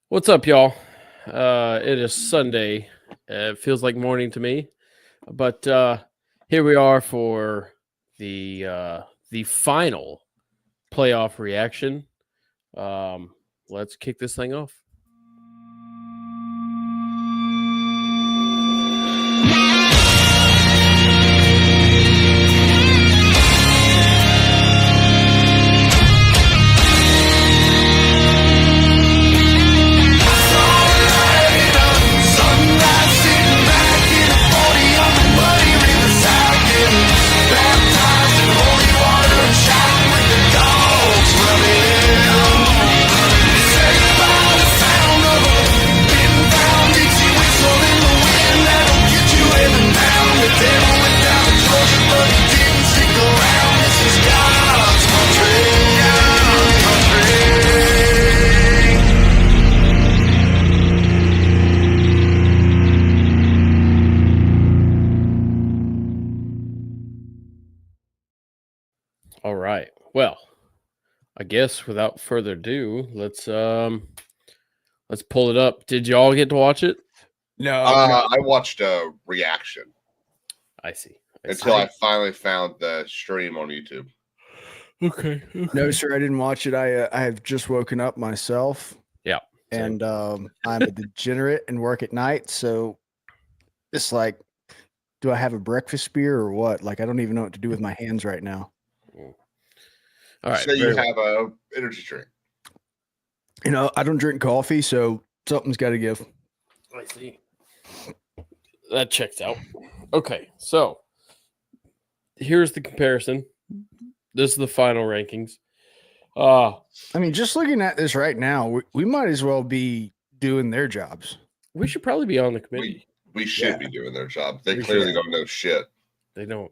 What's up, y'all? It is Sunday. It feels like morning to me, but here we are for the final playoff reaction. Let's kick this thing off. All right. Well, I guess without further ado, let's pull it up. Did y'all get to watch it? No, I watched a reaction I see. until I finally found the stream on YouTube. Okay. no, sir, I didn't watch it. I have just woken up myself. Yeah, same. and I'm a degenerate and work at night, so it's like, do I have a breakfast beer or what? Like, I don't even know what to do with my hands right now. All right. So you very well. have a energy drink. You know, I don't drink coffee, so something's got to give. I see. That checks out. Okay, so here's the comparison. This is the final rankings. I mean, just looking at this right now, we might as well be doing their jobs. We should probably be on the committee. We should Yeah. be doing their job. They We clearly should. don't know shit. They don't.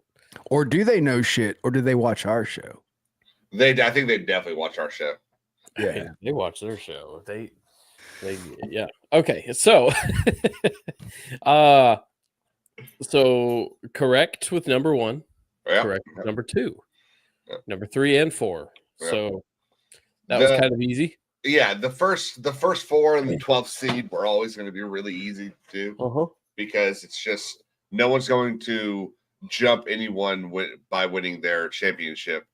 Or do they know shit, or do they watch our show? I think they definitely watch our show. I mean, they watch their show. They yeah. Okay, so so correct with number 1, Yeah. correct with number 2, Yeah. number 3 and 4. Yeah. So that was kind of easy. Yeah, the first 4 and the 12th seed were always going to be really easy to do Uh-huh. because it's just no one's going to jump anyone by winning their championship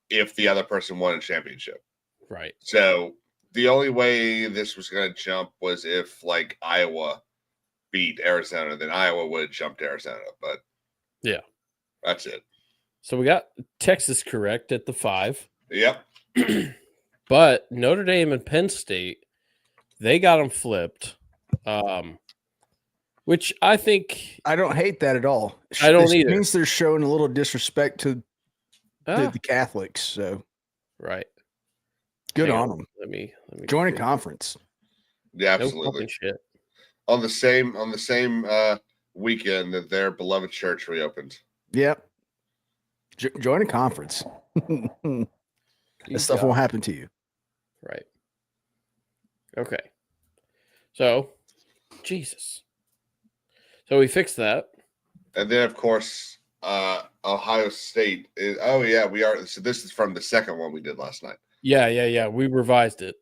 if the other person won a championship. Right. So the only way this was going to jump was if like Iowa beat Arizona, then Iowa would have jumped Arizona. But Yeah. that's it. So we got Texas correct at the 5. Yep. But Notre Dame and Penn State, they got them flipped, which I think I don't hate that at all. I don't This either. means they're showing a little disrespect to the Catholics, so right. good Hang on them. Let me Join a see. conference. Yeah, No absolutely. fucking shit. On the same weekend that their beloved church reopened. Yep. Join a conference. This stuff won't happen to you. Right. Okay. So, Jesus. So we fixed that. And then of course Ohio State is we are. So this is from the second one we did last night. Yeah. We revised it.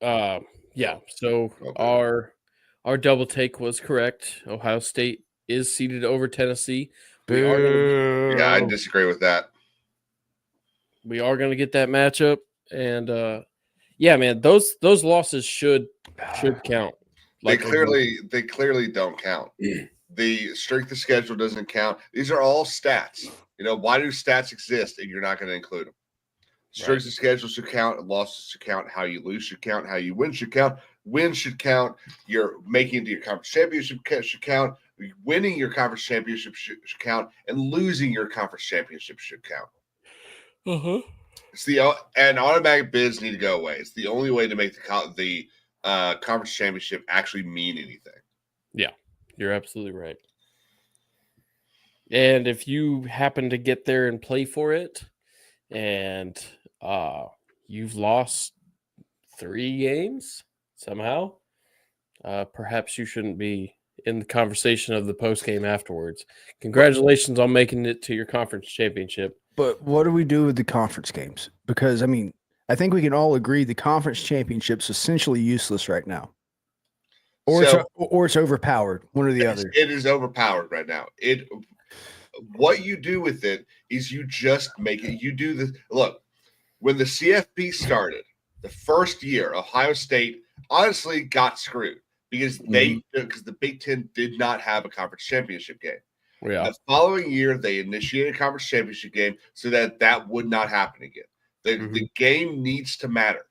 Yeah. So Okay. our double take was correct. Ohio State is seated over Tennessee. Yeah, I disagree with that. We are going to get that matchup, and yeah, man, those losses should count. They clearly don't count. The strength of schedule doesn't count. These are all stats. You know, why do stats exist and you're not going to include them? Strength of schedule should count, losses should count, how you lose should count, how you win should count, wins should count, your making it to your conference championship should count, winning your conference championship should count, and losing your conference championship should count. It's and automatic bids need to go away. It's the only way to make the conference championship actually mean anything. Yeah, you're absolutely right. And if you happen to get there and play for it, and you've lost 3 games somehow, perhaps you shouldn't be in the conversation of the post game afterwards. Congratulations on making it to your conference championship. But what do we do with the conference games? Because I mean, I think we can all agree the conference championship's essentially useless right now. or it's overpowered. One or the other. It is overpowered right now. What you do with it is you just make it. You do the look. When the CFP started, the first year, Ohio State honestly got screwed because the Big Ten did not have a conference championship game. Yeah. The following year, they initiated a conference championship game so that would not happen again. The game needs to matter.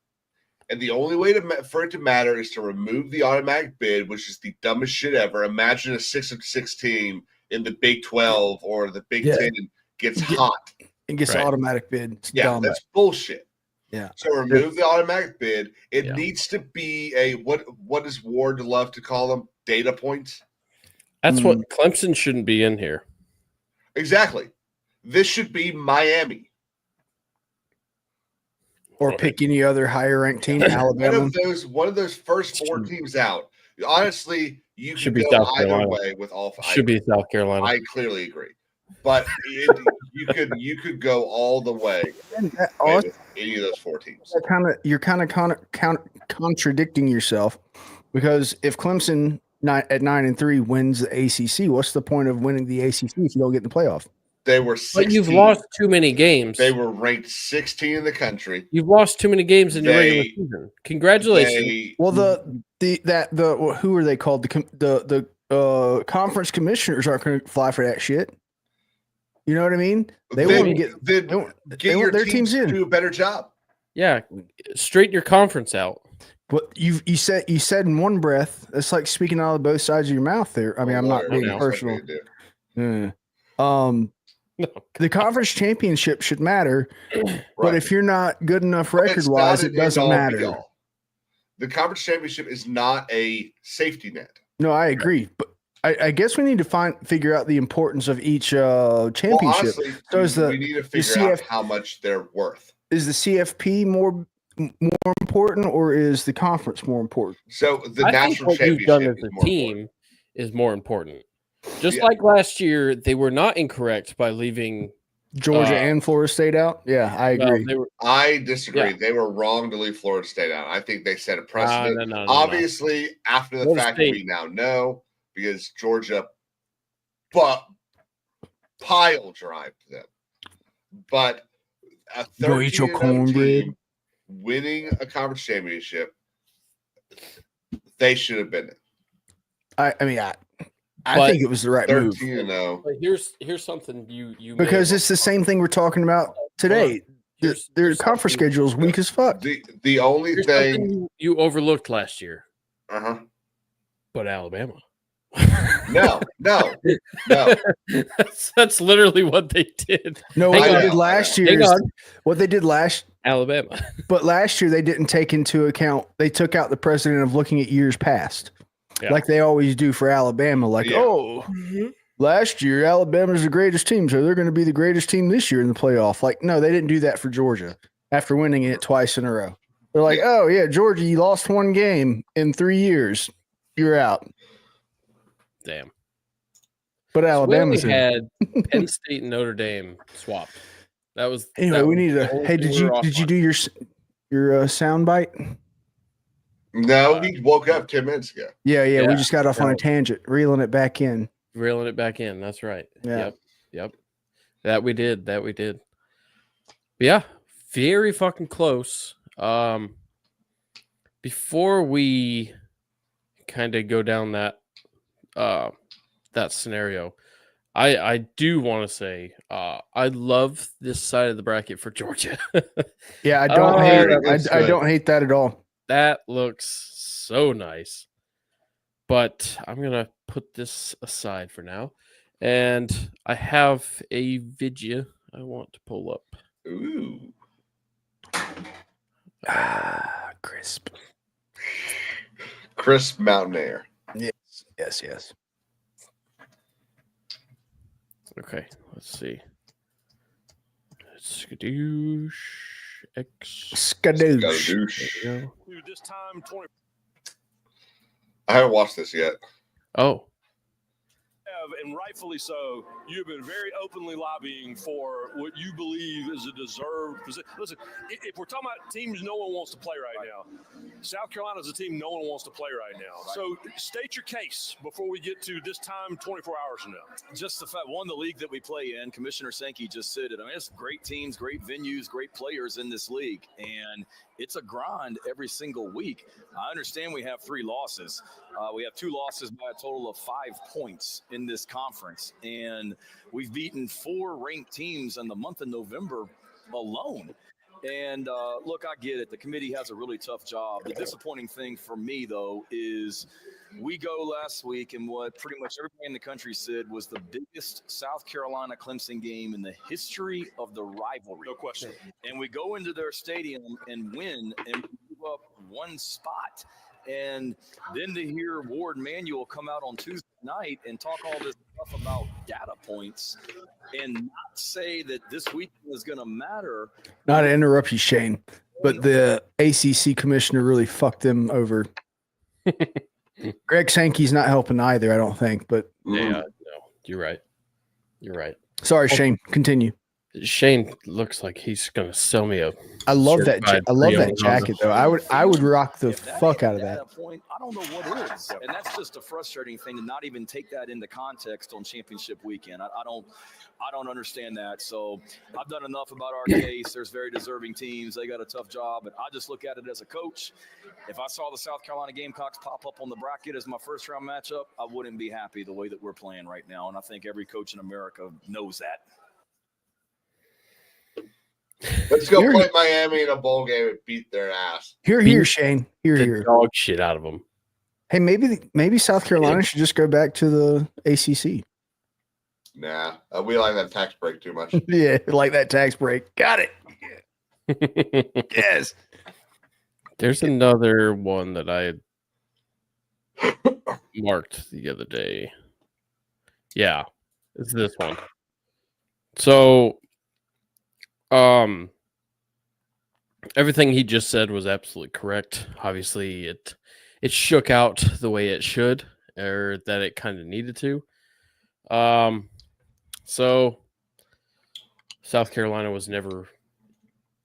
And the only way for it to matter is to remove the automatic bid, which is the dumbest shit ever. Imagine a 6-6 team in the Big 12 or the Big 10 gets hot. It gets an automatic bid. It's dumb. That's bullshit. Yeah. So remove the automatic bid. It needs to be a what does Ward love to call them? Data points. That's what Clemson shouldn't be in here. Exactly. This should be Miami. Or pick any other higher ranked team, Alabama. One of those first 4 teams out. Honestly, you should could be go South either Carolina. way with all 5. Should be South Carolina. I clearly agree. But you could go all the way with any of those 4 teams. You're kind of contradicting yourself, because if Clemson at 9-3 wins the ACC, what's the point of winning the ACC if you don't get in the playoff? They were 16. But you've lost too many games. They were ranked 16 in the country. You've lost too many games in your regular season. Congratulations. Who are they called? The conference commissioners aren't going to fly for that shit. You know what I mean? They want to get their teams in. Do a better job. Yeah, straighten your conference out. But you said in one breath. It's like speaking out of both sides of your mouth. There. I mean, I'm not being personal. The conference championship should matter, but if you're not good enough record-wise, it doesn't matter. The conference championship is not a safety net. No, I agree, but I guess we need to figure out the importance of each championship. Well, honestly, we need to figure out how much they're worth. Is the CFP more important, or is the conference more important? So the national what you've championship done as a team is more important. Just like last year, they were not incorrect by leaving Georgia and Florida State out. Yeah, I agree. I disagree. Yeah. They were wrong to leave Florida State out. I think they set a precedent. Obviously, after the Florida fact, State. We now know because Georgia pile drive them. But a 13 team winning a conference championship, they should have been it. I think it was the right move. 13-0. But here's something you because it's the same thing we're talking about today. Their conference schedule is weak as fuck. The only thing you overlooked last year. But Alabama. No. That's literally what they did. No, what they did last year is what they did last Alabama. But last year they didn't take into account. They took out the precedent of looking at years past. Yeah. Like they always do for Alabama. Last year, Alabama's the greatest team, so they're going to be the greatest team this year in the playoff. Like, no, they didn't do that for Georgia after winning it twice in a row. They're like, Georgia, you lost 1 game in 3 years. You're out. Damn. But Alabama had Penn State and Notre Dame swapped. That was anyway. We need to. Hey, did you do your sound bite? No, he woke up 10 minutes ago. Yeah. We just got off on a tangent, reeling it back in. That's right. Yeah. Yep. That we did. Yeah, very fucking close. Before we kind of go down that scenario, I do want to say I love this side of the bracket for Georgia. Yeah, I don't hate it. I don't hate that at all. That looks so nice. But I'm going to put this aside for now. And I have a video I want to pull up. Ooh. Crisp. Crisp mountain air. Yes. Okay, let's see. Skadoosh. Skadoosh. This time 20. I haven't watched this yet. Oh. and rightfully so, you've been very openly lobbying for what you believe is a deserved position. Listen, if we're talking about teams no one wants to play right now, South Carolina is a team no one wants to play right now. So state your case before we get to this time 24 hours from now. Just the fact, one, the league that we play in, Commissioner Sankey just said it. I mean, it's great teams, great venues, great players in this league. And it's a grind every single week. I understand we have 3 losses. We have 2 losses by a total of 5 points in this conference. And we've beaten 4 ranked teams in the month of November alone. And look, I get it. The committee has a really tough job. The disappointing thing for me, though, is we go last week and what pretty much everybody in the country said was the biggest South Carolina Clemson game in the history of the rivalry. No question. And we go into their stadium and win and move up 1 spot. And then to hear Ward Manuel come out on Tuesday night and talk all this stuff about data points and not say that this weekend is going to matter. Not to interrupt you, Shane, but the ACC commissioner really fucked them over. Greg Sankey's not helping either, I don't think. But no, you're right. You're right. Sorry, Shane. Continue. Shane looks like he's gonna sell me a. I love that. I love that jacket, though. I would rock the If that fuck ain't out of that. data point, I don't know what is, and that's just a frustrating thing to not even take that into context on championship weekend. I don't understand that. So I've done enough about our case. There's very deserving teams. They got a tough job, but I just look at it as a coach. If I saw the South Carolina Gamecocks pop up on the bracket as my first round matchup, I wouldn't be happy the way that we're playing right now, and I think every coach in America knows that. Let's go play Miami in a bowl game and beat their ass. Here, Shane. Here. Dog shit out of them. Hey, maybe South Carolina should just go back to the ACC. Nah, we like that tax break too much. Yeah, like that tax break. Got it. Yes. There's another one that I marked the other day. Yeah, it's this one. So, everything he just said was absolutely correct. Obviously, it shook out the way it should, or that it kind of needed to. So South Carolina was never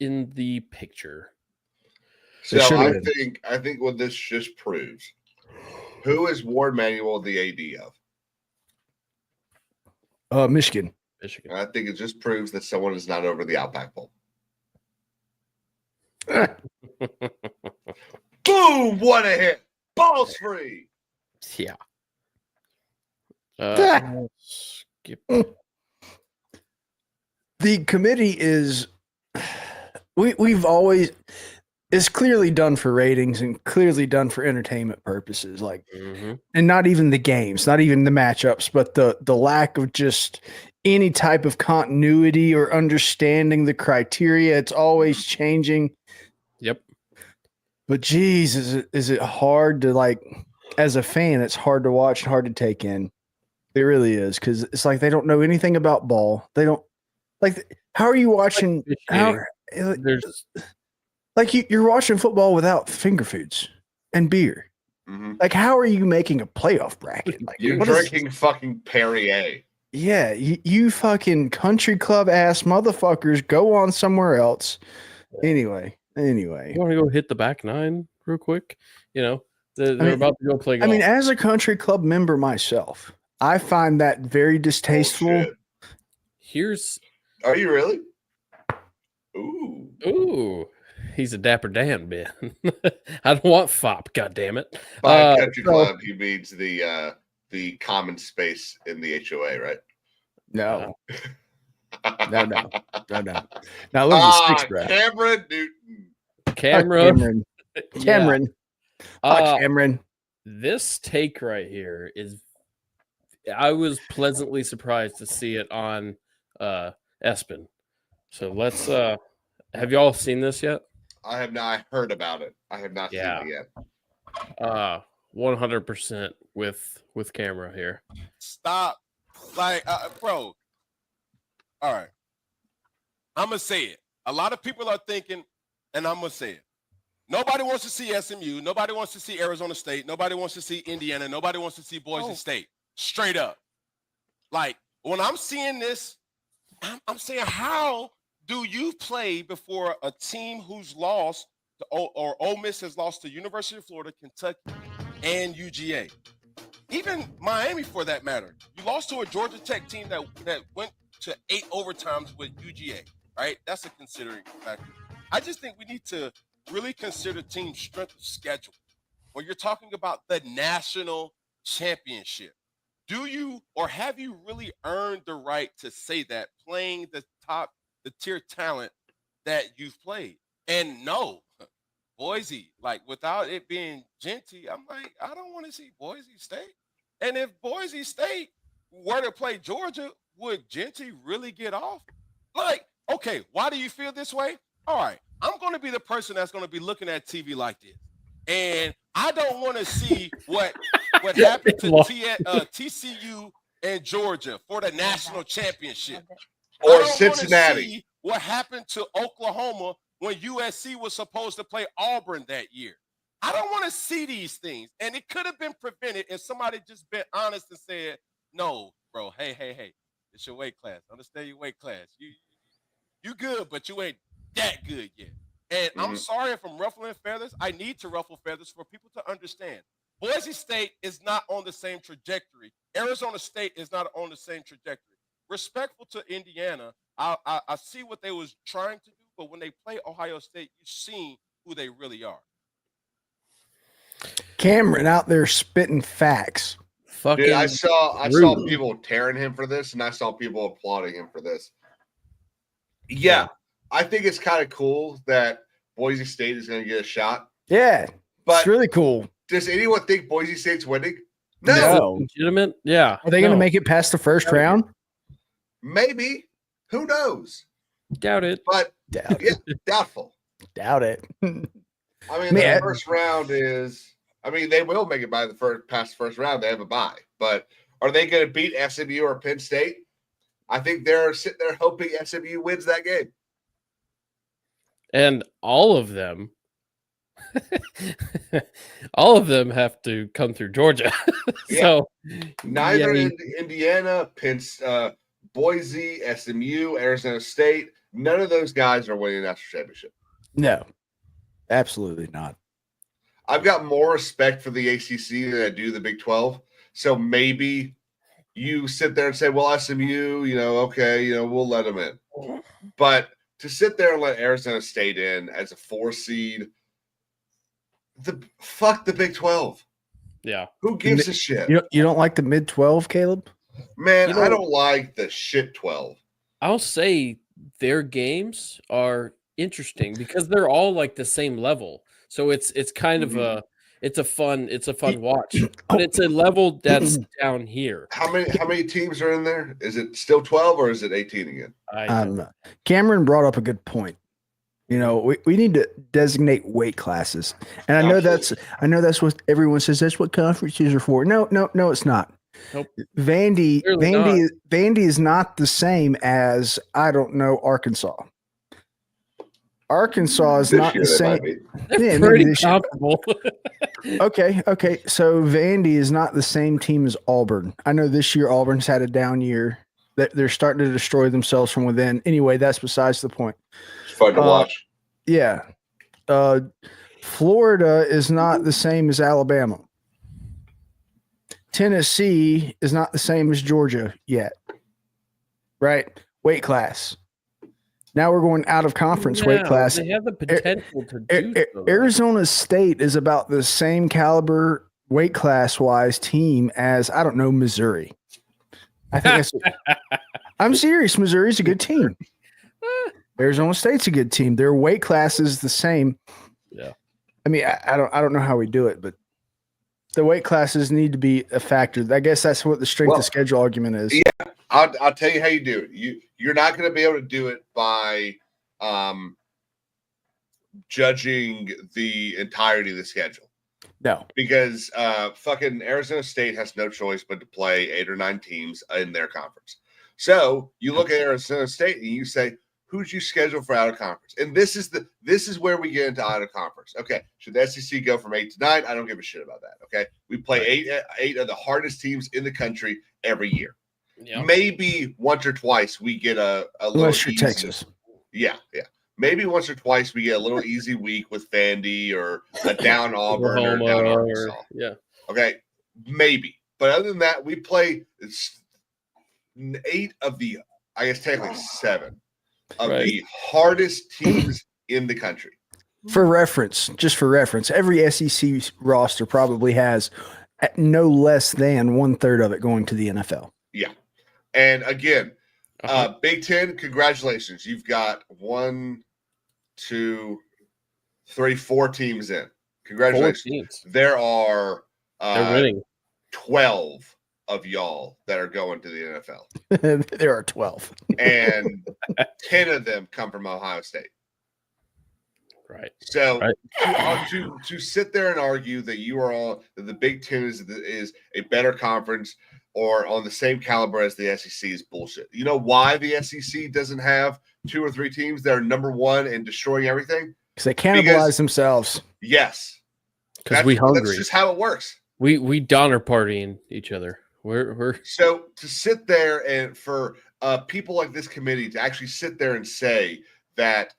in the picture. So I think what this just proves, who is Ward Manuel the AD of? Michigan. I think it just proves that someone is not over the Outback Bowl. Boom! What a hit! Balls free. Yeah. Skip. The committee is we've always it's clearly done for ratings and clearly done for entertainment purposes, like and not even the games, not even the matchups, but the lack of just any type of continuity or understanding the criteria. It's always changing. Yep. But geez, is it hard to, like, as a fan, it's hard to watch and hard to take in. It really is, because it's like they don't know anything about ball. They don't like. How are you watching? You're watching football without finger foods and beer. Mm-hmm. Like, how are you making a playoff bracket? Like, you're drinking fucking Perrier. Yeah, you fucking country club ass motherfuckers, go on somewhere else. Anyway. You want to go hit the back nine real quick? You know, they're about to go play golf. I mean, as a country club member myself, I find that very distasteful. Are you really? Ooh. He's a Dapper Dan, Ben. I don't want FOP, goddammit. By country club, he means the common space in the HOA, right? No. No. Now look at six, bro. Cameron Newton. Cameron. Cameron. This take right here is, I was pleasantly surprised to see it on ESPN. So let's have y'all seen this yet? I have not. I heard about it. I have not seen it yet. 100% with camera here. Stop. Like, bro. All right. I'm going to say it. A lot of people are thinking, and I'm going to say it. Nobody wants to see SMU. Nobody wants to see Arizona State. Nobody wants to see Indiana. Nobody wants to see Boise State. Straight up. Like when I'm seeing this, I'm saying, how do you play before a team who's lost or Ole Miss has lost to University of Florida, Kentucky, and UGA? Even Miami, for that matter. You lost to a Georgia Tech team that went to 8 overtimes with UGA, right? That's a considering factor. I just think we need to really consider team strength of schedule when you're talking about the national championship. Do you or have you really earned the right to say that playing the tier talent that you've played? And no, Boise, like without it being Genty, I'm like, I don't want to see Boise State. And if Boise State were to play Georgia, would Genty really get off? Like, okay, why do you feel this way? All right, I'm going to be the person that's going to be looking at TV like this. And I don't want to see what happened to TCU and Georgia for the national championship. Or Cincinnati. See what happened to Oklahoma when USC was supposed to play Auburn that year. I don't want to see these things. And it could have been prevented if somebody just been honest and said, no, bro, hey, it's your weight class. Understand your weight class. You good, but you ain't that good yet. And I'm sorry if I'm ruffling feathers. I need to ruffle feathers for people to understand. Boise State is not on the same trajectory. Arizona State is not on the same trajectory. Respectful to Indiana, I see what they was trying to do, but when they play Ohio State, you've seen who they really are. Cameron out there spitting facts. Dude, I saw people tearing him for this, and I saw people applauding him for this. Yeah. I think it's kind of cool that Boise State is going to get a shot. Yeah, but it's really cool. Does anyone think Boise State's winning? No. Legitimate? Yeah. Are they going to make it past the first round? Maybe. Who knows? Doubt it. But doubtful. Doubt it. I mean, the first round is. I mean, they will make it by past the first round. They have a bye, but are they going to beat SMU or Penn State? I think they're sitting there hoping SMU wins that game. And all of them have to come through Georgia. So neither Indiana, Boise, SMU, Arizona State, none of those guys are winning the national championship. No, absolutely not. I've got more respect for the ACC than I do the Big 12. So maybe you sit there and say, well, SMU, we'll let them in. But to sit there and let Arizona State in as a 4 seed, fuck the Big 12. Yeah. Who gives a shit? You don't like the mid 12, Caleb? Man, I don't like the shit 12. I'll say their games are interesting because they're all like the same level. So it's kind of a fun watch, but it's a level that's down here. How many teams are in there? Is it still 12 or is it 18 again? Cameron brought up a good point. We need to designate weight classes, and I know that's what everyone says. That's what conferences are for. No, it's not. Nope. Vandy is not the same as Arkansas. Arkansas is not the same. Yeah, pretty comparable. Okay. So Vandy is not the same team as Auburn. I know this year Auburn's had a down year. They're starting to destroy themselves from within. Anyway, that's besides the point. It's fun to watch. Yeah. Florida is not the same as Alabama. Tennessee is not the same as Georgia yet. Right? Weight class. Now we're going out of conference weight class. They have the potential to do so. Arizona State is about the same caliber weight class wise team as, Missouri. I think I'm serious. Missouri's a good team. Arizona State's a good team. Their weight class is the same. Yeah. I mean, I don't know how we do it, but the weight classes need to be a factor. I guess that's what the strength of schedule argument is. Yeah. I'll tell you how you do it. You're not going to be able to do it by judging the entirety of the schedule. No. Because fucking Arizona State has no choice but to play 8 or 9 teams in their conference. So you look at Arizona State and you say, who'd you schedule for out of conference? And this is where we get into out of conference. Okay. Should the SEC go from 8 to 9? I don't give a shit about that. Okay. We play eight of the hardest teams in the country every year. Yep. Maybe once or twice we get a little Unless you're easy. Texas. Yeah. Maybe once or twice we get a little easy week with Vandy or a down Auburn or Oklahoma down or- Arkansas. yeah. Okay, maybe. But other than that, we play 8 of the, I guess technically 7 of Right. the hardest teams in the country. For reference, just for reference, every SEC roster probably has no less than 1/3 of it going to the NFL. Yeah. And again, Uh-huh. Big Ten, congratulations. You've got 1, 2, 3, 4 teams in. 4 Congratulations. teams. There are They're winning. 12 of y'all that are going to the NFL. There are 12. And 10 of them come from Ohio State. Right. So Right. to sit there and argue that you are all that the Big Ten is a better conference or on the same caliber as the SEC is bullshit. You know why the SEC doesn't have 2 or 3 teams that are number 1 and destroying everything? Because they cannibalize Because- themselves. Yes, Because we that's hungry. just how it works. We Donner partying each other. We're So to sit there and for people like this committee to actually sit there and say that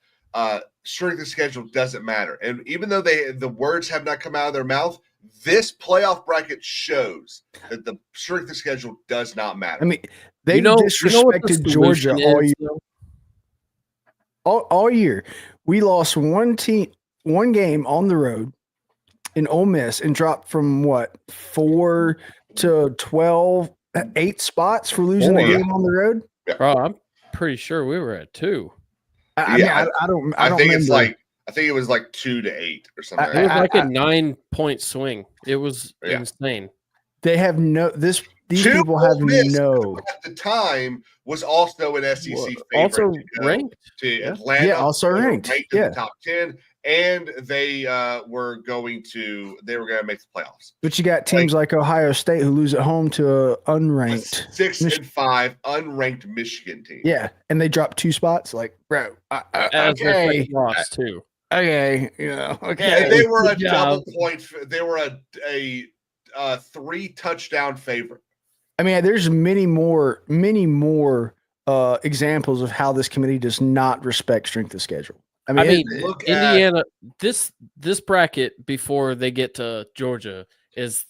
strength of schedule doesn't matter, and even though the words have not come out of their mouth, this playoff bracket shows that the strength of schedule does not matter. I mean, they you know what the disrespected Georgia solution all is, year. though? All year. We lost one game on the road in Ole Miss and dropped from 4 to 12, 8 spots for losing a Yeah. game on the road. Bro, I'm pretty sure we were at 2. I Yeah, mean, I don't I think remember. it's like I think it was like 2 to 8 or something. It like was that. like a 9-point swing. It was Yeah. insane. They have no these Two people have Ole Miss no. At the time was also an SEC favorite Also to go ranked. to Atlanta. Yeah, also They were ranked. in Yeah. the top 10, and they were going to make the playoffs. But you got teams like Ohio State who lose at home to a unranked. 6 Mich- and 5 unranked Michigan team. Yeah, and they dropped 2 spots. Like, bro, As their okay, second loss too. okay, okay. And they were a Good job. double point. They were a 3 touchdown favorite. I mean, there's many more examples of how this committee does not respect strength of schedule. I mean, I mean, look at- Indiana. This bracket before they get to Georgia is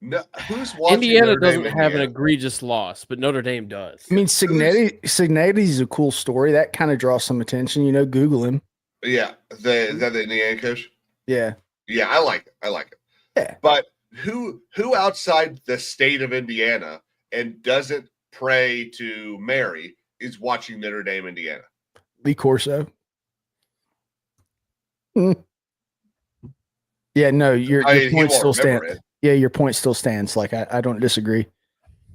No, who's watching Indiana Notre Dame, doesn't have an Indiana? egregious loss, but Notre Dame does. I mean, Signetti is a cool story that kind of draws some attention. Google him. Yeah, is that the Indiana coach? Yeah, Yeah, I like it. Yeah. But who outside the state of Indiana and doesn't pray to Mary is watching Notre Dame, Indiana? Lee Corso. Yeah, no, your He point won't still remember stands. it. Yeah, your point still stands. Like I don't disagree.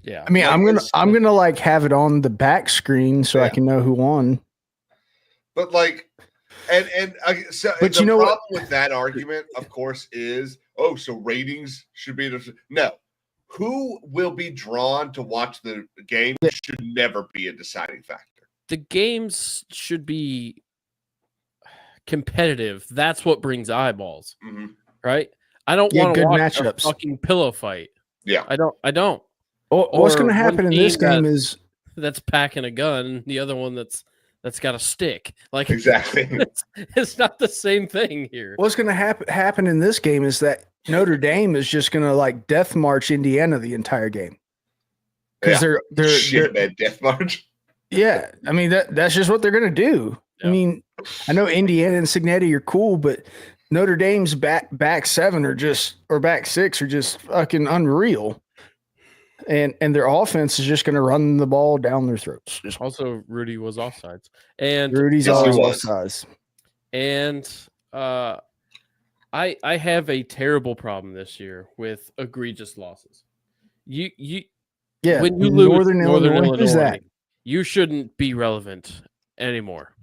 Yeah, I mean, Like, I'm gonna like have it on the back screen so I Yeah. can know who won. But like, so But the you know problem what? with that argument, of course, is so ratings should be no. Who will be drawn to watch the game should never be a deciding factor. the games should be competitive. That's what brings eyeballs, Mhm. right? I don't Yeah, want to good watch matchups. a fucking pillow fight. Yeah. I don't. Well, what's Or going to happen one in this team game that- is That's packing a gun, and the other one that's got a stick. Like Exactly. it's not the same thing here. what's going to happen in this game is that Notre Dame is just going to like death march Indiana the entire game because Yeah. they're Shit, man, death march. yeah. I mean that's just what they're going to do. Yeah. I mean, I know Indiana and Signetti are cool, but Notre Dame's back 7 or back 6 are just fucking unreal. And their offense is just going to run the ball down their throats. Just Also, Rudy was offsides, and Rudy's Yes, he always was. offsides. I have a terrible problem this year with egregious losses. You Yeah, when you lose Northern Illinois, who's that? you shouldn't be relevant anymore.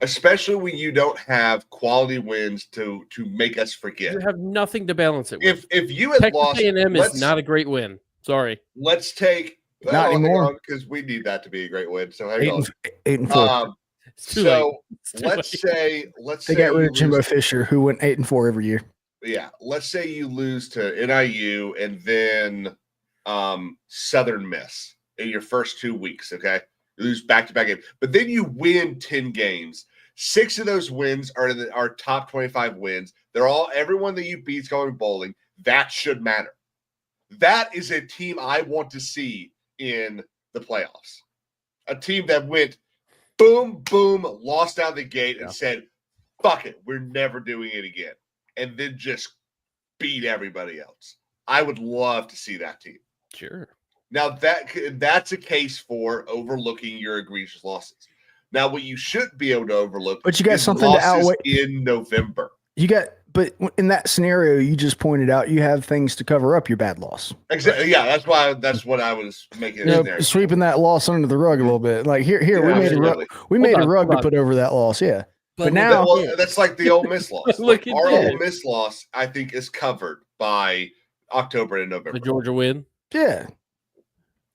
Especially when you don't have quality wins to make us forget. You have nothing to balance it with. If you had Texas lost, A&M let's- is not a great win. Sorry. Let's take Not anymore. because we need that to be a great win. So hang on. 8-4. It's too late. So It's too let's late. say They got you rid of Jimbo lose- Fisher, who went 8-4 every year. let's say you lose to NIU and then Southern Miss in your first 2 weeks, okay? You lose back-to-back games. But then you win 10 games. 6 of those wins are top 25 wins. Everyone that you beat's going bowling. That should matter. That is a team I want to see in the playoffs. A team that went boom, boom, lost out the gate and said, fuck it, we're never doing it again. And then just beat everybody else. I would love to see that team. Sure. Now, that's a case for overlooking your egregious losses. Now, what you should be able to overlook but you got something to outweigh in November. But in that scenario you just pointed out, you have things to cover up your bad loss. Exactly. Yeah, that's what I was making in there. Sweeping that loss under the rug a little bit. Like here, we made a rug to put over that loss. Yeah. But now that's like the Ole Miss loss. Our Ole Miss loss, I think, is covered by October and November. The Georgia win. Yeah.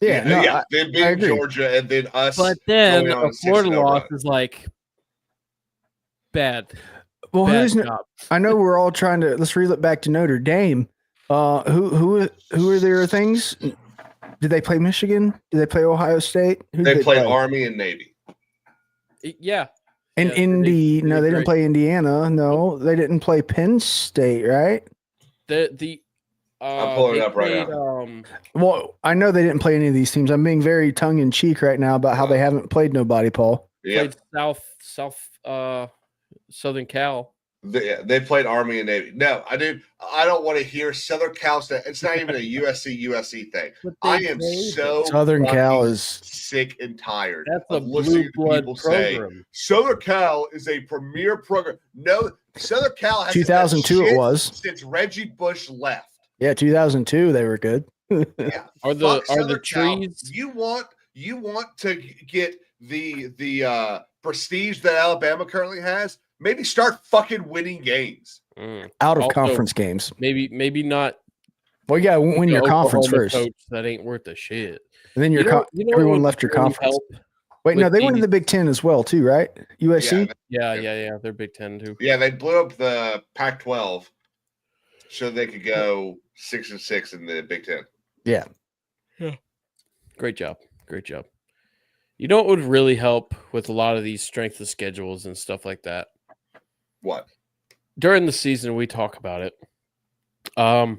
Then being Georgia and then us. But then a Florida loss is like bad. Well, I know we're all trying to let's reel it back to Notre Dame. Who are their things? Did they play Michigan? Did they play Ohio State? They played Army and Navy. Yeah. And Indy, they didn't play Indiana. No, they didn't play Penn State, right? I'm pulling it up right now. Well, I know they didn't play any of these teams. I'm being very tongue in cheek right now about how they haven't played nobody, Paul. Yeah. Played Southern Cal. They played Army and Navy. No, I don't want to hear Southern Cal. It's not even a USC thing. I am so Southern Cal is sick and tired of listening to people program. say Southern Cal is a premier program. No, Southern Cal has 2002 it was since Reggie Bush left. Yeah, 2002 they were good. Yeah. Are the trees? You want to get the prestige that Alabama currently has? Maybe start fucking winning games. Out of conference games. Maybe not. Well, you got to win your conference first. Coach, that ain't worth a shit. And then everyone left your conference. Wait, no, they went to the Big Ten as well, too, right? USC? Yeah. They're Big Ten, too. Yeah, they blew up the Pac-12 so they could go 6-6 in the Big Ten. Yeah. Great job. You know what would really help with a lot of these strength of schedules and stuff like that? What? During the season, we talk about it. I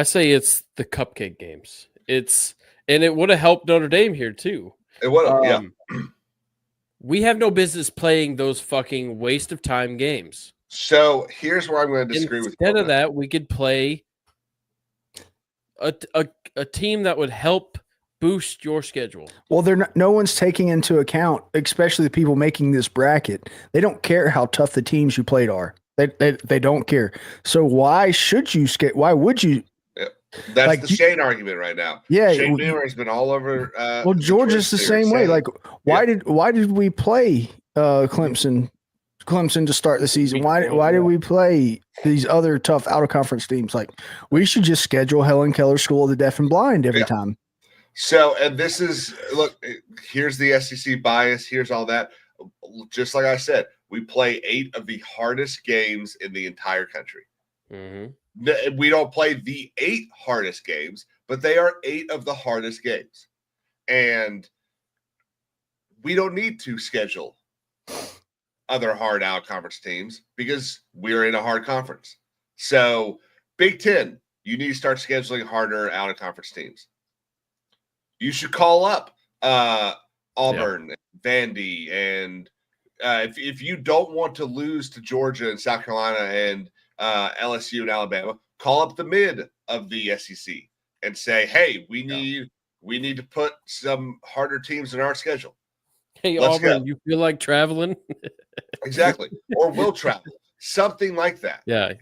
say it's the cupcake games. And it would have helped Notre Dame here too. It would have, yeah. We have no business playing those fucking waste of time games. So here's where I'm going to disagree with you. Instead of that, we could play a team that would help boost your schedule. Well, no one's taking into account, especially the people making this bracket. They don't care how tough the teams you played are. They don't care. So why would you? That's like, the Shane argument right now. Yeah, Shane Beamer has been all over. Well, Georgia's the same way. Like, why did we play Clemson to start the season? Why did we play these other tough out of conference teams? Like, we should just schedule Helen Keller School of the Deaf and Blind every time. So, and this is here's the SEC bias. Here's all that. Just like I said, we play 8 of the hardest games in the entire country. Mm-hmm. We don't play the 8 hardest games, but they are 8 of the hardest games. And we don't need to schedule other hard out conference teams because we're in a hard conference. So Big Ten, you need to start scheduling harder out of conference teams. You should call up Auburn, Vandy, and if you don't want to lose to Georgia and South Carolina and LSU and Alabama, call up the mid of the SEC and say, "Hey, we need to put some harder teams in our schedule." Hey, Auburn, you feel like traveling? Exactly, or will travel, something like that. Yeah.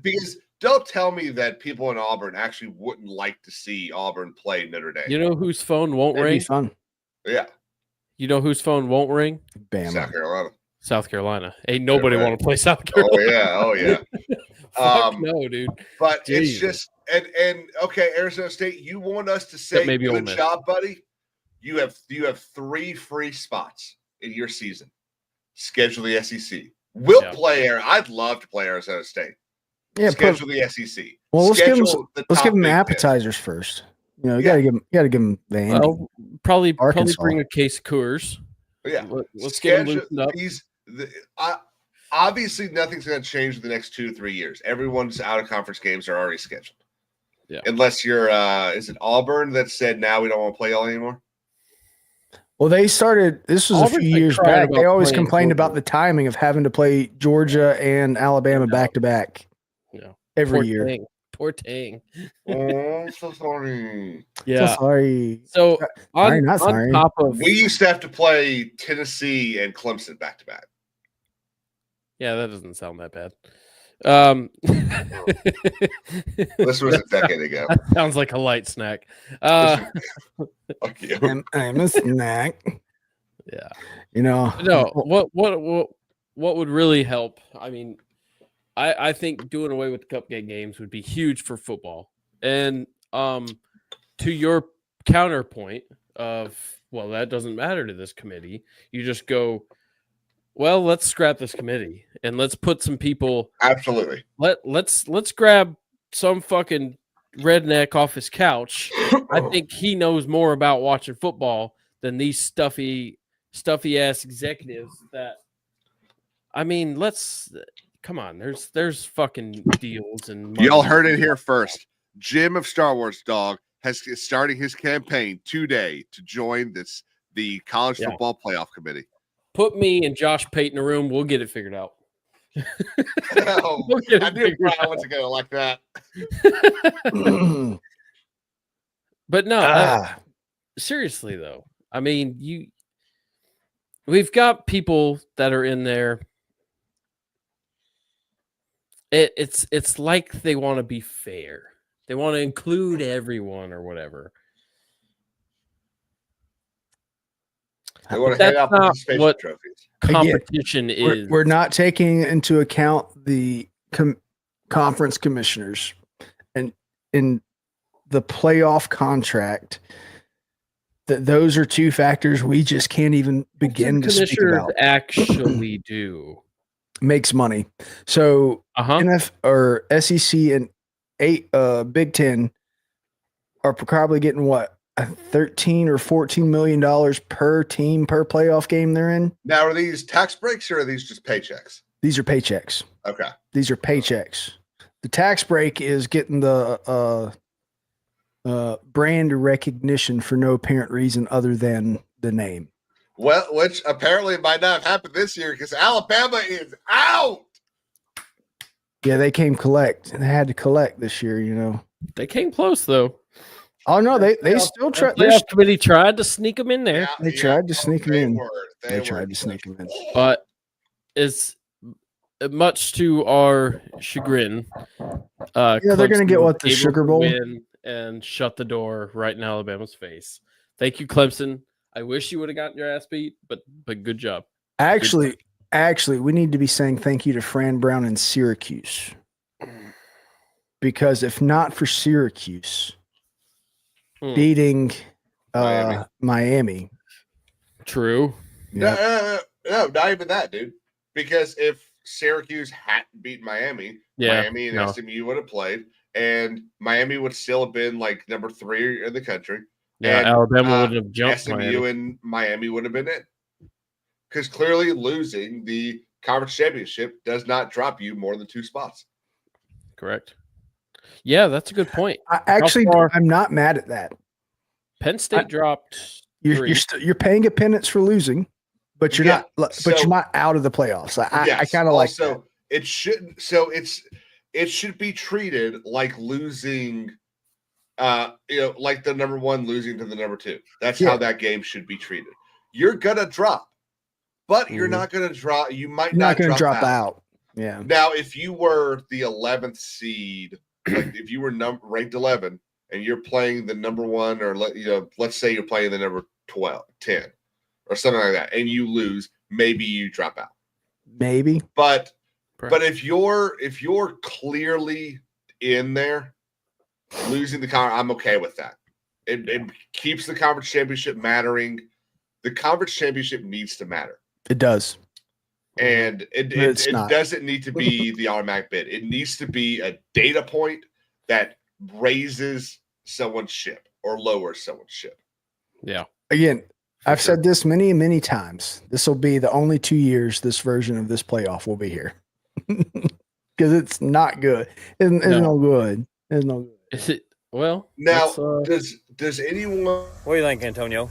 Because don't tell me that people in Auburn actually wouldn't like to see Auburn play Notre Dame. You know whose phone won't ring? Fun. Yeah. You know whose phone won't ring? Bama. South Carolina. Ain't nobody want to play South Carolina. Oh yeah. Fuck no, dude. But it's just and okay, Arizona State, you want us to say good job, buddy? You have 3 free spots in your season. Schedule the SEC. We'll play I'd love to play Arizona State. Yeah, schedule the SEC. Well, let's give them the top the Big Ten. appetizers first. You know, you gotta give them the Andy. Well, probably Arkansas. bring a case of Coors. Yeah, Let's get them loosened up. Obviously, nothing's going to change in the next 2 to 3 years. Everyone's out of conference games are already scheduled. Yeah, unless you're is it Auburn that said now we don't want to play y'all anymore? Well, they started. This was Auburn's a few like years crying back. They about always playing complained Georgia. about the timing of having to play Georgia and Alabama back to back Yeah, every year. Poor Tang. Oh, so sorry. Yeah. So sorry. So Sorry, on not sorry. top of We used to have to play Tennessee and Clemson back to back. yeah, that doesn't sound that bad. This was a decade ago. That sounds like a light snack. Fuck you. I'm a snack. Yeah. You know. No, what would really help? I mean, I think doing away with the cupcake games would be huge for football. And to your counterpoint of, well, that doesn't matter to this committee. You just go, well, let's scrap this committee and let's put some people. Absolutely. Let's grab some fucking redneck off his couch. I think he knows more about watching football than these stuffy ass executives that, I mean, come on. There's fucking deals and Y'all money. heard it here first. Jim of Star Wars Dog is starting his campaign today to join the college Yeah. football playoff committee. Put me and Josh Pate in a room. We'll get it figured out. Oh, We'll get it I knew figured Brian was going to like that. But no, seriously though. I mean, we've got people that are in there. It's like they want to be fair. They want to include everyone or whatever. They want to That's hand out not participation what- trophies. Competition is. we're not taking into account the conference commissioners and in the playoff contract. That those are two factors we just can't even begin to speak commissioners about. actually do. Makes money. So Uh-huh. NF or SEC and Big Ten are probably getting what, $13 or $14 million per team per playoff game they're in. Now, are these tax breaks or are these just paychecks? These are paychecks. Okay. These are paychecks. The tax break is getting the brand recognition for no apparent reason other than the name. Well, which apparently might not have happened this year because Alabama is out. Yeah, they came collect. They had to collect this year, you know. They came close though. Oh no, they still The try. playoff committee tried to sneak them in there, They tried to sneak 'em they in. were. They were. tried to sneak them in. but it's much to our chagrin. Yeah, they're gonna Clemson get was what, the able Sugar to Bowl? win and shut the door right in Alabama's face. Thank you, Clemson. I wish you would have gotten your ass beat, but good job. Actually, we need to be saying thank you to Fran Brown and Syracuse. Because if not for Syracuse beating Miami. True. No, not even that, dude. Because if Syracuse hadn't beat Miami, Yeah, Miami and no. SMU would have played, and Miami would still have been like number 3 in the country. Yeah, And, Alabama would have jumped SMU Miami. and Miami would have been in. Because clearly losing the conference championship does not drop you more than 2 spots. Correct. Yeah, that's a good point. I'm not mad at that. Penn State dropped You're 3. you're paying a penance for losing, but you're Yeah, not. so- But you're not out of the playoffs. I Yes, kind of like. also, it shouldn't. So it should be treated like losing. Like the number 1 losing to the number 2. That's how that game should be treated. You're gonna drop, but you're not gonna drop. You might You're not going to drop drop out. Yeah. Now, if you were the 11th seed, like if you were ranked 11 and you're playing the number 1, or let's say you're playing the number 10 or something like that, and you lose, maybe you drop out. Maybe. But Correct. if you're clearly in there, losing the conference, I'm okay with that. It keeps the conference championship mattering. The conference championship needs to matter. It does. And it It's not. doesn't need to be the automatic bid. It needs to be a data point that raises someone's ship or lowers someone's ship. Yeah. Again, I've sure. said this many, many times. This will be the only 2 years this version of this playoff will be here. Because it's not good. It's no good. It's no good. Is it? Well, Now, let's, does anyone What do you think, Antonio?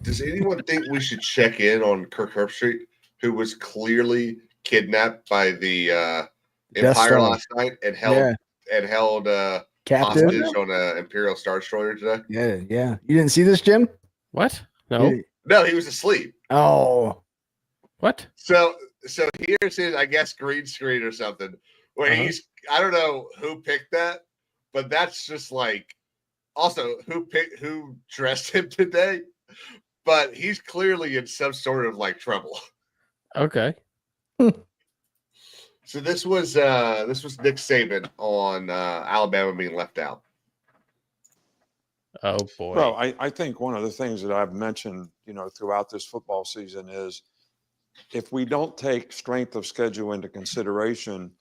does anyone think we should check in on Kirk Herbstreit, who was clearly kidnapped by the Death Empire Star. last night and held Captive. hostage on an Imperial Star Destroyer today? Yeah. You didn't see this, Jim? what? No. No, he was asleep. Oh. What? So here's his, I guess, green screen or something where I don't know who picked that, but that's just like also who dressed him today, but he's clearly in some sort of like trouble. Okay. So this was Nick Saban on Alabama being left out. Oh boy. Well, I think one of the things that I've mentioned, throughout this football season is if we don't take strength of schedule into consideration,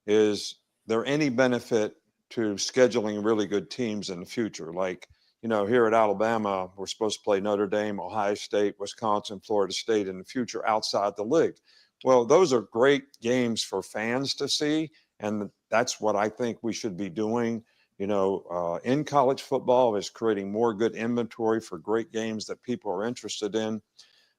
is there any benefit to scheduling really good teams in the future? Like, here at Alabama, we're supposed to play Notre Dame, Ohio State, Wisconsin, Florida State in the future outside the league. Well, those are great games for fans to see, and that's what I think we should be doing. In college football is creating more good inventory for great games that people are interested in.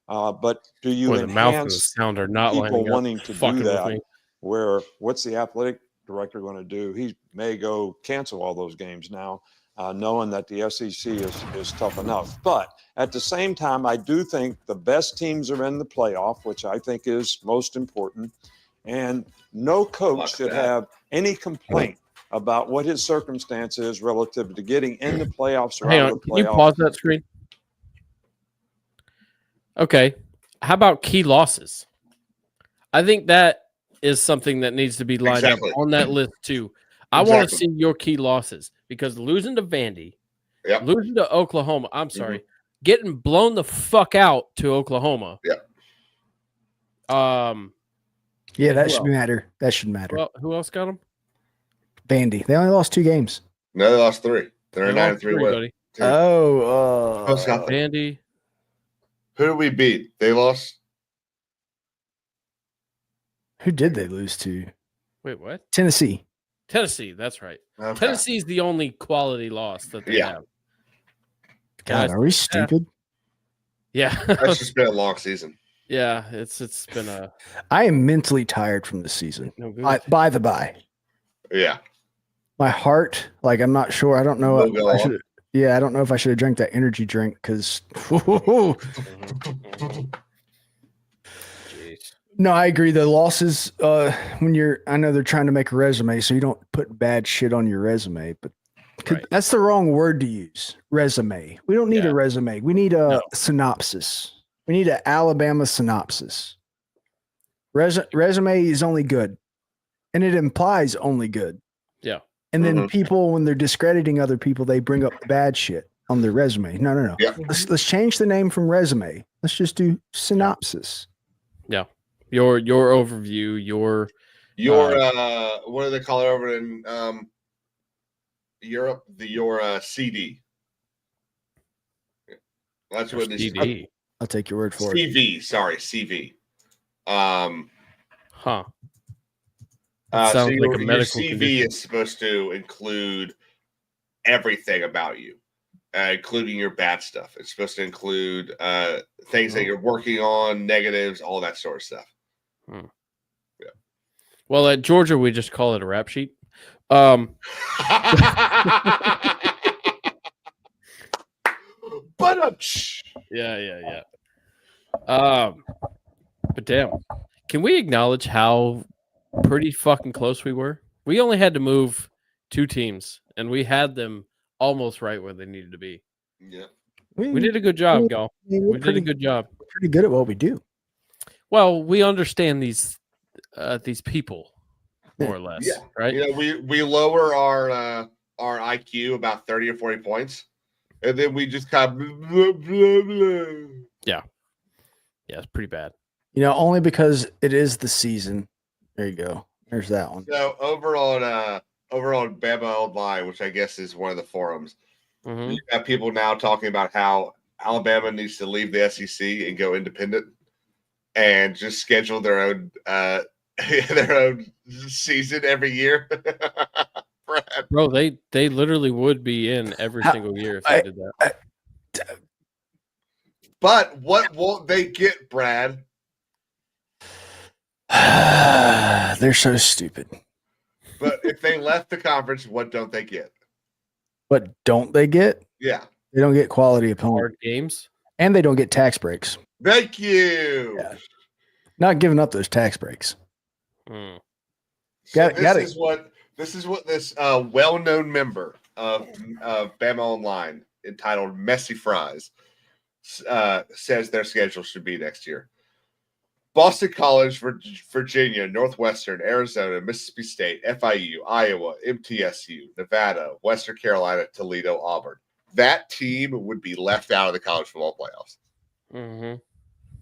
But do you Boy, the mouth and the enhance sound are not people lining up. wanting to Fucking do with that? me. Where what's the athletic director going to do? He may go cancel all those games now, knowing that the SEC is tough enough. But at the same time, I do think the best teams are in the playoff, which I think is most important. And no coach should have any complaint about what his circumstance is relative to getting in the playoffs or Hang out on. of the Can you playoffs. pause that screen? Okay. How about key losses? I think that is something that needs to be lined Exactly. up on that list too. I want to see your key losses because losing to Vandy, losing to Oklahoma, I'm sorry, getting blown the fuck out to Oklahoma. Yeah, that should matter. That should matter. Well, who else got them? Vandy. They only lost 2 games. No, they lost 3. They're a lost 9-3 3, win. buddy. Vandy. Who did we beat? They lost. Who did they lose to? Wait, what? Tennessee. Tennessee, that's right. Okay. Tennessee's the only quality loss that they have. God, are we stupid? Yeah. That's just been a long season. Yeah, it's been a. I am mentally tired from this season. No good. By the by. Yeah. My heart, like I'm not sure. I don't know. We'll I should. Yeah, I don't know if I should have drank that energy drink because. No, I agree. The losses, when I know they're trying to make a resume, so you don't put bad shit on your resume, but that's the wrong word to use. Resume. We don't need a resume. We need a synopsis. We need an Alabama synopsis. Resume is only good, and it implies only good. Yeah. And then people, when they're discrediting other people, they bring up the bad shit on their resume. No. Yeah. Let's change the name from resume. Let's just do synopsis. Yeah. Your overview, your what do they call it over in Europe? Your CD. That's what it is. CD. I'll take your word for it. CV. Sorry, CV. Huh. So Sounds like a your medical CV condition. is supposed to include everything about you, including your bad stuff. It's supposed to include things that you're working on, negatives, all that sort of stuff. Yeah. Well, at Georgia, we just call it a rap sheet. Yeah. But damn, can we acknowledge how pretty fucking close we were? We only had to move 2 teams, and we had them almost right where they needed to be. Yeah. We did a good job, y'all. We did a good job. Pretty good at what we do. Well, we understand these people more or less, right? You know, we lower our IQ about 30 or 40 points, and then we just kind of blah, blah, blah. Yeah, it's pretty bad. Only because it is the season. There you go. There's that one. So over on Bama Online, which I guess is one of the forums, Mhm. you got people now talking about how Alabama needs to leave the SEC and go independent and just schedule their own season every year. Brad. Bro, they literally would be in every single year if they did that. But what won't they get, Brad? They're so stupid. But if they left the conference, what don't they get? What don't they get? Yeah. They don't get quality opponent. Hard games. And they don't get tax breaks. Thank you. Yeah. Not giving up those tax breaks. Mm. So Got this is what this well-known member of Bama Online entitled Messy Fries says their schedule should be next year. Boston College, Virginia, Northwestern, Arizona, Mississippi State, FIU, Iowa, MTSU, Nevada, Western Carolina, Toledo, Auburn. That team would be left out of the college football playoffs. Mm-hmm.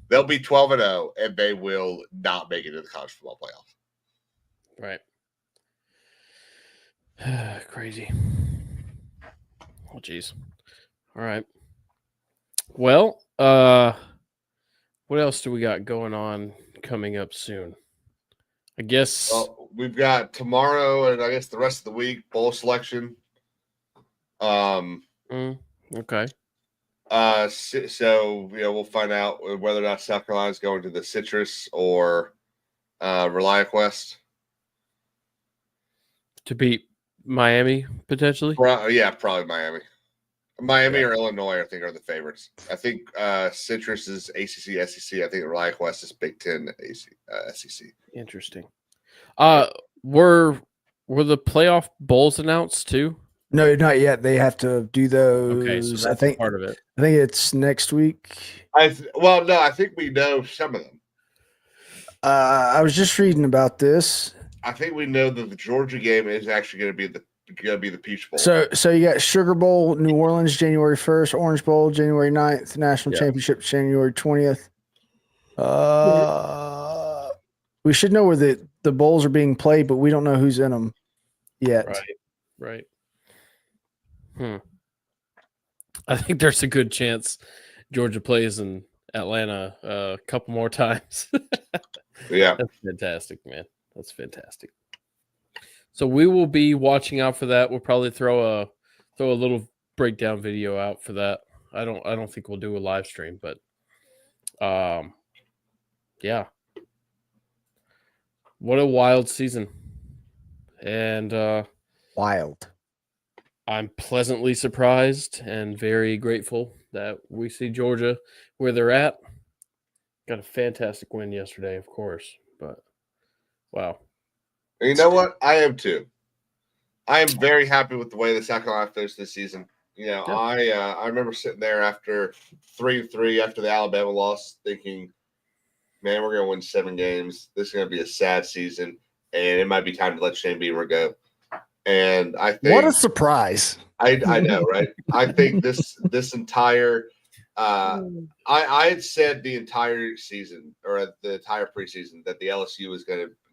They'll be 12-0, and they will not make it to the college football playoffs. Right. Crazy. Oh, geez. All right. Well, what else do we got going on coming up soon? I guess. Well, we've got tomorrow and I guess the rest of the week bowl selection. Okay. So we'll find out whether or not South Carolina is going to the Citrus or ReliaQuest To beat Miami potentially. Probably Miami or Illinois. I think are the favorites. I think Citrus is ACC, SEC. I think ReliaQuest is Big Ten, SEC. Interesting. Were the playoff bowls announced too? No, not yet. They have to do those. Okay, so that's I think part of it. I think it's next week. I think we know some of them. I was just reading about this. I think we know that the Georgia game is actually going to be the Peach Bowl. So you got Sugar Bowl, New Orleans, January 1st, Orange Bowl, January 9th, National Championship, January 20th. We should know where the bowls are being played, but we don't know who's in them yet. Right. I think there's a good chance Georgia plays in Atlanta a couple more times. Yeah. That's fantastic, man. That's fantastic. So we will be watching out for that. We'll probably throw a little breakdown video out for that. I don't think we'll do a live stream, but yeah. What a wild season. And wild. I'm pleasantly surprised and very grateful that we see Georgia where they're at. Got a fantastic win yesterday, of course, but wow. And you know what? I am too. I am very happy with the way the South Carolina finished this season. I remember sitting there after 3-3 after the Alabama loss, thinking, "Man, we're going to win 7 games. This is going to be a sad season, and it might be time to let Shane Beamer go." And I think what a surprise! I know, right? I think this entire I had said the entire season or the entire preseason that the LSU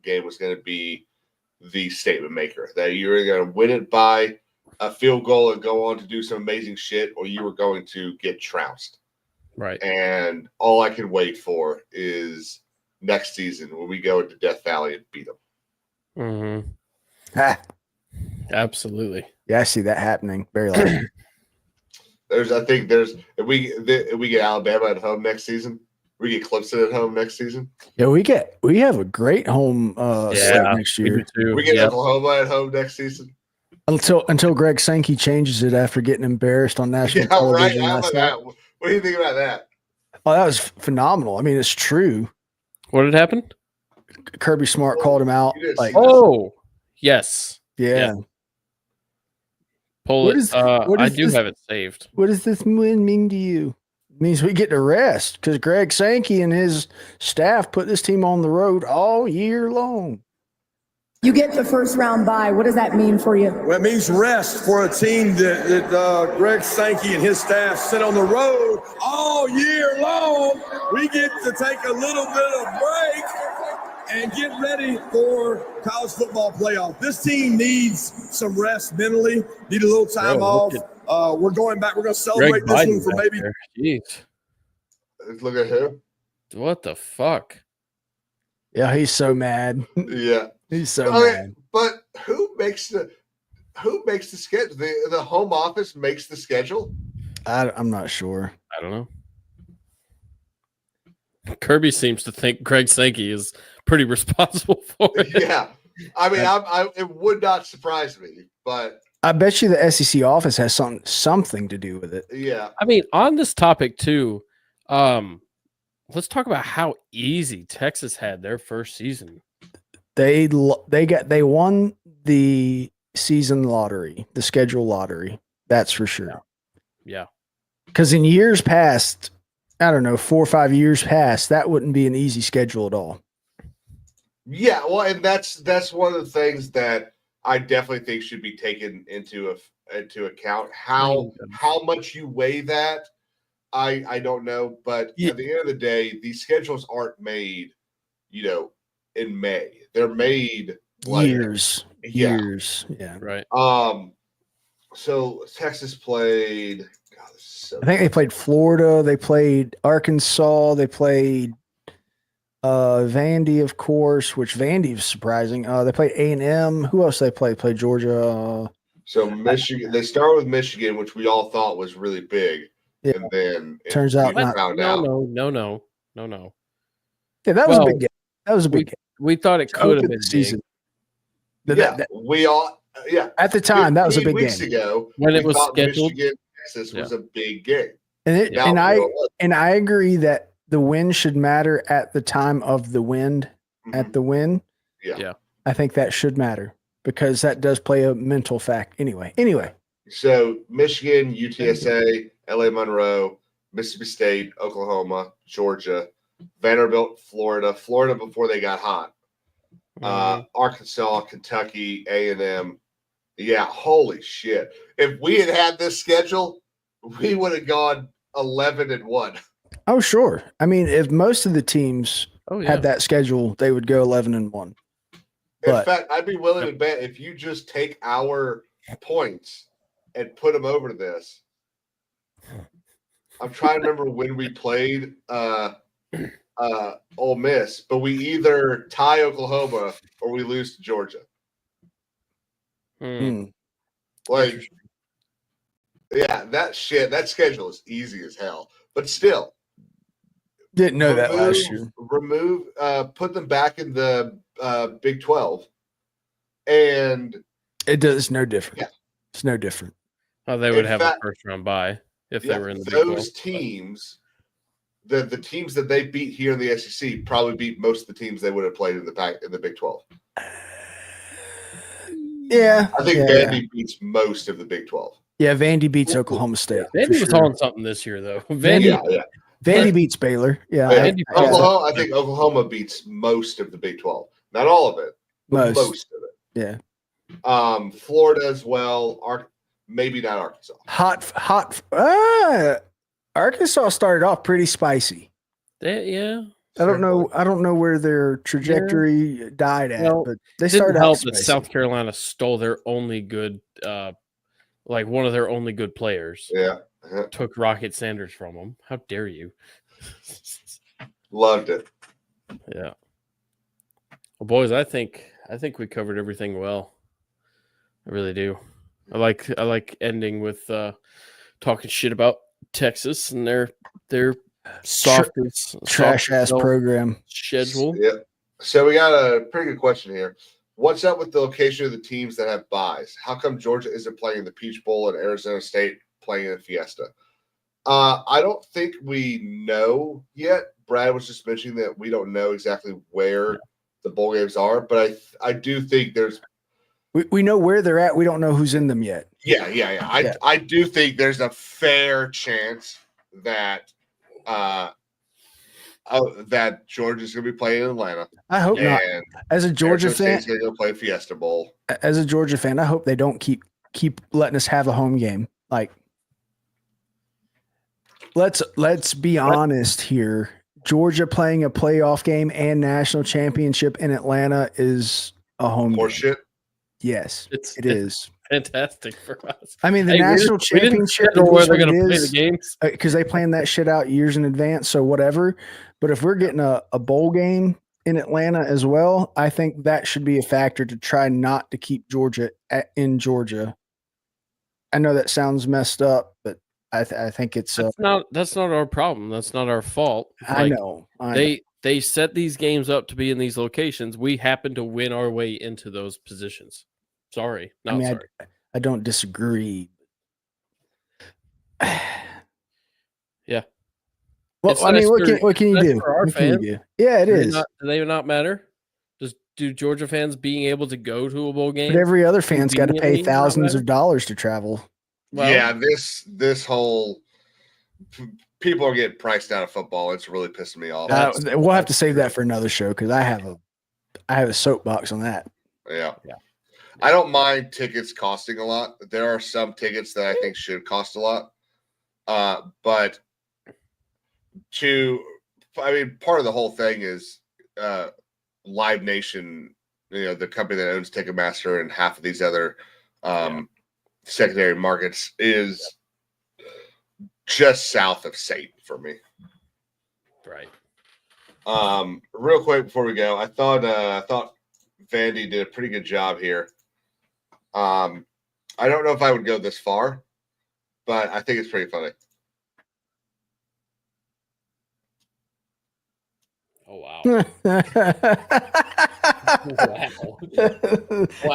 game was going to be the statement maker, that you were going to win it by a field goal and go on to do some amazing shit, or you were going to get trounced. Right. And all I can wait for is next season when we go into Death Valley and beat them. Mm-hmm. Absolutely. Yeah, I see that happening very likely. If we get Alabama at home next season, we get Clemson at home next season. Yeah, we have a great home slate next year. We get Oklahoma at home next season. Until Greg Sankey changes it after getting embarrassed on national television. Right. What do you think about that? Oh, that was phenomenal. I mean, it's true. What had happened? Kirby Smart called him out. Yes. Yeah. Pull it. I do have it saved. What does this win mean to you? It means we get to rest because Greg Sankey and his staff put this team on the road all year long. You get the first round bye. What does that mean for you? Well, it means rest for a team that Greg Sankey and his staff sit on the road all year long. We get to take a little bit of break and get ready for college football playoff. This team needs some rest mentally, need a little time off. We're going back. We're going to celebrate this one for maybe. Jeez. Look at him. What the fuck? Yeah, he's so mad. Yeah. He's so mad. But who makes the schedule? The home office makes the schedule? I'm not sure. I don't know. Kirby seems to think Greg Sankey is pretty responsible for it. Yeah. I mean, it would not surprise me, but I bet you the SEC office has something to do with it. yeah. I mean, on this topic too, let's talk about how easy Texas had their first season. They won the season lottery, the schedule lottery. That's for sure. Yeah. Because in years past, I don't know, 4 or 5 years past, that wouldn't be an easy schedule at all. Yeah, well, and that's one of the things that I definitely think should be taken into account. How much you weigh that, I don't know, but at the end of the day, these schedules aren't made, in May. They're made years. Yeah. Right. So Texas played. God, this is so I think they played Florida. They played Arkansas. They played Vandy, of course, which Vandy is surprising. They played A&M. Who else they played? Played Georgia. So Michigan. They start with Michigan, which we all thought was really big, and then turns out not. No. Yeah, that was a big game. That was a big game. We thought it could have been season. We all. Yeah, at the time, that was a big weeks game. ago when it was scheduled. Michigan, Texas was a big game, and I agree that the win should matter at the time of the win. At the win, yeah, I think that should matter because that does play a mental fact. Anyway. So Michigan, UTSA, LA Monroe, Mississippi State, Oklahoma, Georgia, Vanderbilt, Florida before they got hot. Arkansas, Kentucky, A&M. Yeah, holy shit. If we had this schedule, we would have gone 11-1. Oh, sure. I mean, if most of the teams had that schedule, they would go 11-1. In fact, I'd be willing to bet if you just take our points and put them over this. I'm trying to remember when we played Ole Miss, but we either tie Oklahoma or we lose to Georgia. Like, yeah, that schedule is easy as hell. But still, didn't know that last year. Put them back in the Big 12, and it does no different. Yeah. It's no different. Oh, they would have a first round bye if they were in the Big 12. Those teams. The teams that they beat here in the SEC probably beat most of the teams they would have played in the Big 12. Yeah, I think Vandy beats most of the Big 12. Yeah, Vandy beats Oklahoma State. Vandy was on something this year, though. Vandy beats Baylor. Yeah, I think Oklahoma beats most of the Big 12. Not all of it, but most of it. Yeah. Florida as well. Maybe not Arkansas. Hot. Arkansas started off pretty spicy. Yeah. I don't know where their trajectory died at, but they started out out that South Carolina stole their only good, one of their only good players. Yeah. Took Rocket Sanders from them. How dare you? Loved it. Yeah. Well, boys, I think we covered everything well. I really do. I like ending with talking shit about Texas and their softest trash ass program schedule. Yeah. So we got a pretty good question here. What's up with the location of the teams that have buys? How come Georgia isn't playing the Peach Bowl and Arizona State playing in Fiesta? I don't think we know yet. Brad was just mentioning that we don't know exactly where the bowl games are, but I do think there's. We know where they're at. We don't know who's in them yet. Yeah. I do think there's a fair chance that that Georgia's going to be playing in Atlanta. I hope not. And As a Georgia fan, State's going to go play Fiesta Bowl. As a Georgia fan, I hope they don't keep letting us have a home game. Like, let's be honest here. Georgia playing a playoff game and national championship in Atlanta is a home game. Horseshit. Yes, it It's is. fantastic for us. I mean, the Hey, national we didn't championship schedule where they're going going to to play the games. because they plan that shit out years in advance. So whatever. But if we're getting a bowl game in Atlanta as well, I think that should be a factor to try not to keep Georgia in Georgia. I know that sounds messed up, but I think it's That's not our problem. That's not our fault. I know. They set these games up to be in these locations. We happen to win our way into those positions. Sorry, not sorry. I don't disagree. Yeah. Well, It's I mean, nice what can you nice do? for our What can you fans. do? Yeah, it is. Do they not matter? Do Georgia fans being able to go to a bowl game? But every other fan's got to pay conveniently not thousands matter? of dollars to travel. Well, yeah, this whole people are getting priced out of football. It's really pissing me off. We'll have to save that for another show because I have a soapbox on that. Yeah. Yeah. I don't mind tickets costing a lot. There are some tickets that I think should cost a lot. But part of the whole thing is Live Nation, the company that owns Ticketmaster and half of these other secondary markets is just south of Satan for me. right. Real quick before we go, I thought Vandy did a pretty good job here. I don't know if I would go this far, but I think it's pretty funny. Oh wow.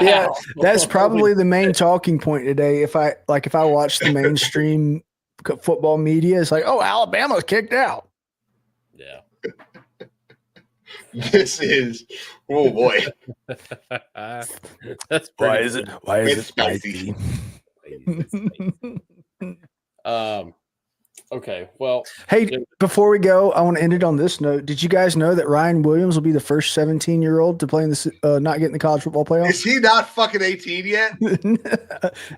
Yeah, that's probably the main talking point today. If I watch the mainstream football media, it's like, oh, Alabama's kicked out. Yeah. This is boy. That's Why pretty is it? good. Why is It's it spicy? Okay. Well, Hey, before we go, I want to end it on this note. Did you guys know that Ryan Williams will be the first 17-year-old to play in this, not get in the college football playoffs? Is he not fucking 18 yet?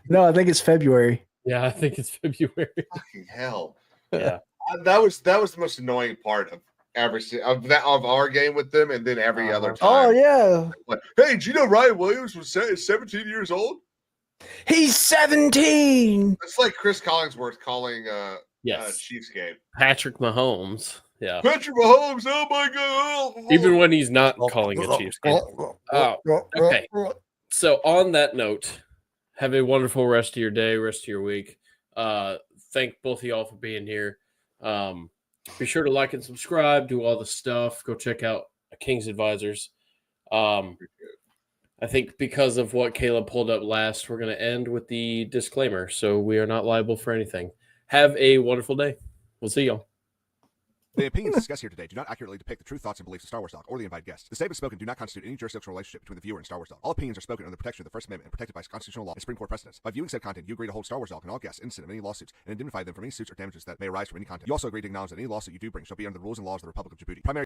No, I think it's February. yeah, I think it's February. Fucking hell. Yeah. That was the most annoying part of of our game with them, and then every other time. Oh yeah, Like, hey, do you know Ryan Williams was 17 years old? he's 17. It's like Chris Collinsworth calling Yes. Chiefs game. Patrick Mahomes. Yeah. Patrick Mahomes, oh my god! Even when he's not calling a Chiefs game. Oh, okay. So on that note, have a wonderful rest of your day, rest of your week. Thank both of y'all for being here. Be sure to like and subscribe, do all the stuff. Go check out King's Advisors. I think because of what Caleb pulled up last, we're going to end with the disclaimer. So we are not liable for anything. Have a wonderful day. We'll see y'all. The opinions discussed here today do not accurately depict the true thoughts and beliefs of Star Wars Talk or the invited guests. The statements spoken do not constitute any jurisdictional relationship between the viewer and Star Wars Talk. All opinions are spoken under the protection of the First Amendment and protected by constitutional law and Supreme Court precedents. By viewing said content, you agree to hold Star Wars Talk and all guests innocent of any lawsuits and indemnify them from any suits or damages that may arise from any content. You also agree to acknowledge that any lawsuit you do bring shall be under the rules and laws of the Republic of Djibouti. Primary